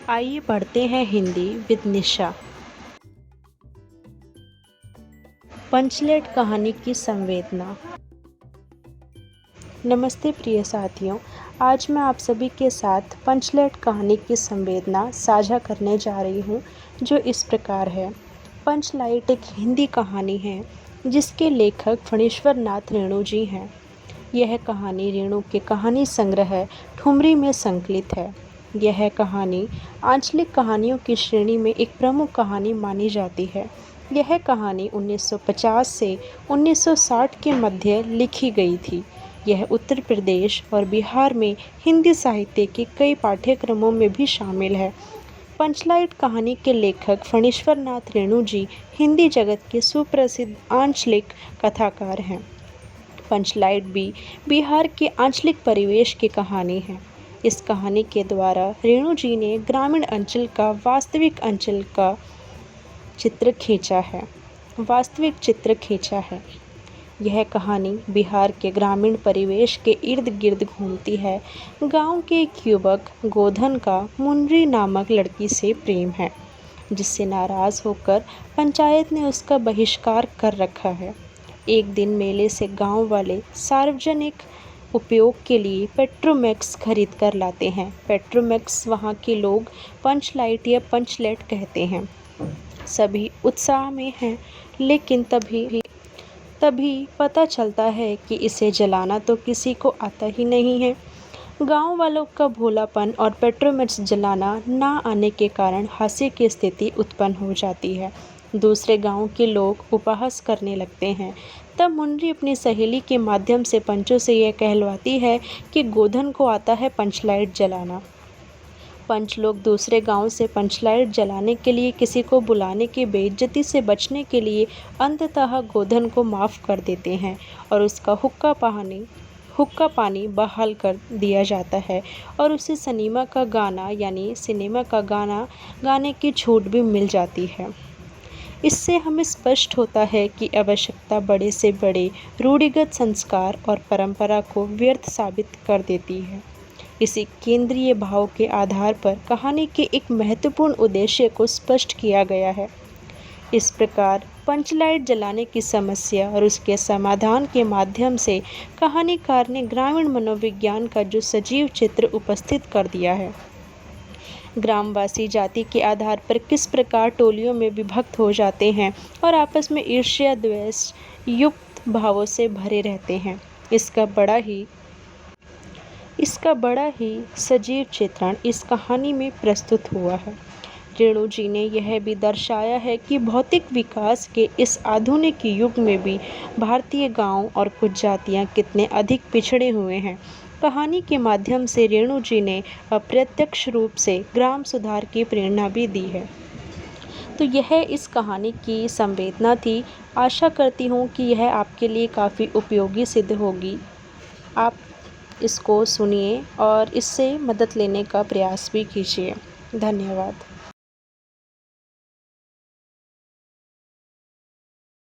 आइए पढ़ते हैं हिंदी विद निशा। पंचलेट कहानी की संवेदना। नमस्ते प्रिय साथियों, आज मैं आप सभी के साथ पंचलेट कहानी की संवेदना साझा करने जा रही हूँ, जो इस प्रकार है। पंचलाइट एक हिंदी कहानी है जिसके लेखक फणीश्वर नाथ रेणु जी हैं। यह कहानी रेणु के कहानी संग्रह ठुमरी में संकलित है। यह कहानी आंचलिक कहानियों की श्रेणी में एक प्रमुख कहानी मानी जाती है। यह कहानी 1950 से 1960 के मध्य लिखी गई थी। यह उत्तर प्रदेश और बिहार में हिंदी साहित्य के कई पाठ्यक्रमों में भी शामिल है। पंचलाइट कहानी के लेखक फणीश्वर नाथ रेणु जी हिंदी जगत के सुप्रसिद्ध आंचलिक कथाकार हैं। पंचलाइट भी बिहार के आंचलिक परिवेश की कहानी है। इस कहानी के द्वारा रेणु जी ने ग्रामीण अंचल का वास्तविक चित्र खींचा है। यह कहानी बिहार के ग्रामीण परिवेश के इर्द गिर्द घूमती है। गांव के एक युवक गोधन का मुन्नी नामक लड़की से प्रेम है, जिससे नाराज होकर पंचायत ने उसका बहिष्कार कर रखा है। एक दिन मेले से गांव वाले सार्वजनिक उपयोग के लिए पेट्रोमैक्स खरीद कर लाते हैं। पेट्रोमैक्स वहाँ के लोग पंचलाइट या पंचलेट कहते हैं। सभी उत्साह में हैं, लेकिन तभी पता चलता है कि इसे जलाना तो किसी को आता ही नहीं है। गांव वालों का भोलापन और पेट्रोमैक्स जलाना ना आने के कारण हास्य की स्थिति उत्पन्न हो जाती है। दूसरे गांव के लोग उपहास करने लगते हैं। तब मुन्नी अपनी सहेली के माध्यम से पंचों से यह कहलवाती है कि गोधन को आता है पंचलाइट जलाना। पंच लोग दूसरे गांव से पंचलाइट जलाने के लिए किसी को बुलाने की बेइज्जती से बचने के लिए अंततः गोधन को माफ़ कर देते हैं और उसका हुक्का पानी बहाल कर दिया जाता है और उसे सिनेमा का गाना गाने की छूट भी मिल जाती है। इससे हमें स्पष्ट होता है कि आवश्यकता बड़े से बड़े रूढ़िगत संस्कार और परंपरा को व्यर्थ साबित कर देती है। इसी केंद्रीय भाव के आधार पर कहानी के एक महत्वपूर्ण उद्देश्य को स्पष्ट किया गया है। इस प्रकार पंचलाइट जलाने की समस्या और उसके समाधान के माध्यम से कहानीकार ने ग्रामीण मनोविज्ञान का जो सजीव चित्र उपस्थित कर दिया है। ग्रामवासी जाति के आधार पर किस प्रकार टोलियों में विभक्त हो जाते हैं और आपस में ईर्ष्या द्वेष युक्त भावों से भरे रहते हैं, इसका बड़ा ही सजीव चित्रण इस कहानी में प्रस्तुत हुआ है। रेणु जी ने यह भी दर्शाया है कि भौतिक विकास के इस आधुनिक युग में भी भारतीय गांव और कुछ जातियां कितने अधिक पिछड़े हुए हैं। कहानी के माध्यम से रेणु जी ने अप्रत्यक्ष रूप से ग्राम सुधार की प्रेरणा भी दी है। तो यह इस कहानी की संवेदना थी। आशा करती हूँ कि यह आपके लिए काफ़ी उपयोगी सिद्ध होगी। आप इसको सुनिए और इससे मदद लेने का प्रयास भी कीजिए। धन्यवाद।